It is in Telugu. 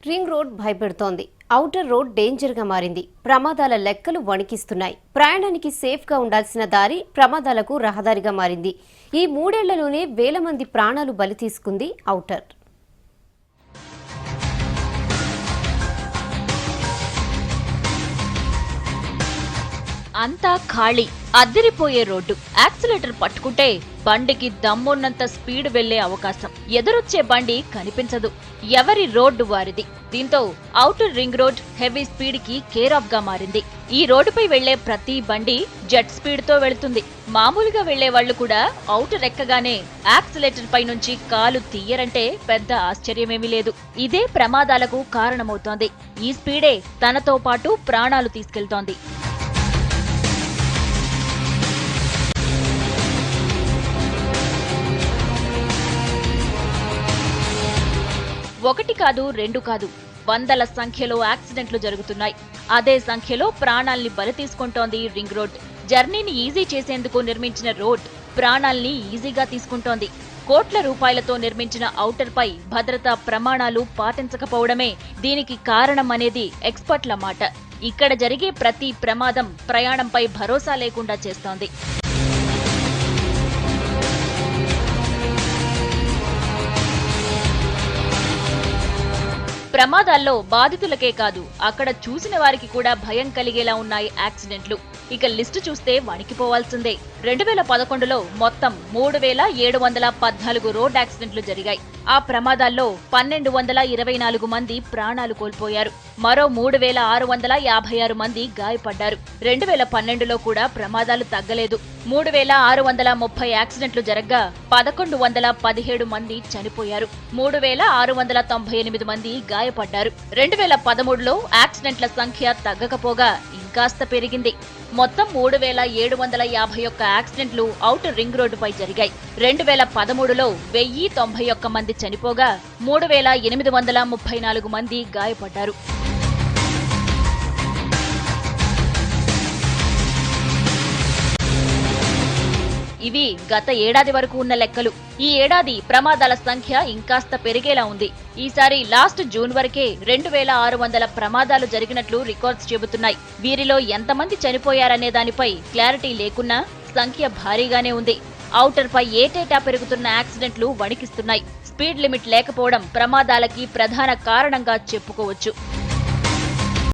రింగ్ రోడ్ భయపెడుతోంది. ఔటర్ రోడ్ డేంజర్ గా మారింది. ప్రమాదాల లెక్కలు వణికిస్తున్నాయి. ప్రయాణానికి సేఫ్ గా ఉండాల్సిన దారి ప్రమాదాలకు రహదారిగా మారింది. ఈ 3 ఏళ్లలోనే వేల మంది ప్రాణాలు బలి తీసుకుంది ఔటర్. అంతా ఖాళీ, అద్దిరిపోయే రోడ్డు. యాక్సిలేటర్ పట్టుకుంటే బండికి దమ్మున్నంత స్పీడ్ వెళ్లే అవకాశం. ఎదురొచ్చే బండి కనిపించదు. ఎవరి రోడ్డు వారిది. దీంతో outer ring road heavy speed కి కేర్ ఆఫ్ గా మారింది. ఈ రోడ్డుపై వెళ్లే ప్రతి బండి జెట్ స్పీడ్ తో వెళుతుంది. మామూలుగా వెళ్లే వాళ్లు కూడా ఔటర్ ఎక్కగానే యాక్సిలేటర్ పై నుంచి కాలు తీయరంటే పెద్ద ఆశ్చర్యమేమీ లేదు. ఇదే ప్రమాదాలకు కారణమవుతోంది. ఈ స్పీడే తనతో పాటు ప్రాణాలు తీసుకెళ్తోంది. ఒకటి కాదు, రెండు కాదు, వందల సంఖ్యలో యాక్సిడెంట్లు జరుగుతున్నాయి. అదే సంఖ్యలో ప్రాణాల్ని బలి తీసుకుంటోంది రింగ్ రోడ్. జర్నీని ఈజీ చేసేందుకు నిర్మించిన రోడ్ ప్రాణాల్ని ఈజీగా తీసుకుంటోంది. కోట్ల రూపాయలతో నిర్మించిన ఔటర్ పై భద్రతా ప్రమాణాలు పాటించకపోవడమే దీనికి కారణం అనేది ఎక్స్పర్ట్ల మాట. ఇక్కడ జరిగే ప్రతి ప్రమాదం ప్రయాణంపై భరోసా లేకుండా చేస్తోంది. ప్రమాదాల్లో బాధితులకే కాదు, అక్కడ చూసిన వారికి కూడా భయం కలిగేలా ఉన్నాయి యాక్సిడెంట్లు. ఇక లిస్టు చూస్తే వణికిపోవాల్సిందే. 2011లో మొత్తం 3714 రోడ్ యాక్సిడెంట్లు జరిగాయి. ఆ ప్రమాదాల్లో 1224 మంది ప్రాణాలు కోల్పోయారు. మరో 3656 మంది గాయపడ్డారు. 2012లో కూడా ప్రమాదాలు తగ్గలేదు. 3630 యాక్సిడెంట్లు జరగ్గా 1117 మంది చనిపోయారు. 3698 మంది గాయపడ్డారు. 2013లో యాక్సిడెంట్ల సంఖ్య తగ్గకపోగా ఇంకాస్త పెరిగింది. మొత్తం 3751 యాక్సిడెంట్లు ఔటర్ రింగ్ రోడ్డుపై జరిగాయి. 2013లో 1091 మంది చనిపోగా 3834 మంది గాయపడ్డారు. ఇవి గత ఏడాది వరకు ఉన్న లెక్కలు. ఈ ఏడాది ప్రమాదాల సంఖ్య ఇంకాస్త పెరిగేలా ఉంది. ఈసారి లాస్ట్ జూన్ వరకే 2600 ప్రమాదాలు జరిగినట్లు రికార్డ్స్ చెబుతున్నాయి. వీరిలో ఎంతమంది చనిపోయారనే దానిపై క్లారిటీ లేకున్నా సంఖ్య భారీగానే ఉంది. ఔటర్ పై ఏటేటా పెరుగుతున్న యాక్సిడెంట్లు వణికిస్తున్నాయి. స్పీడ్ లిమిట్ లేకపోవడం ప్రమాదాలకి ప్రధాన కారణంగా చెప్పుకోవచ్చు.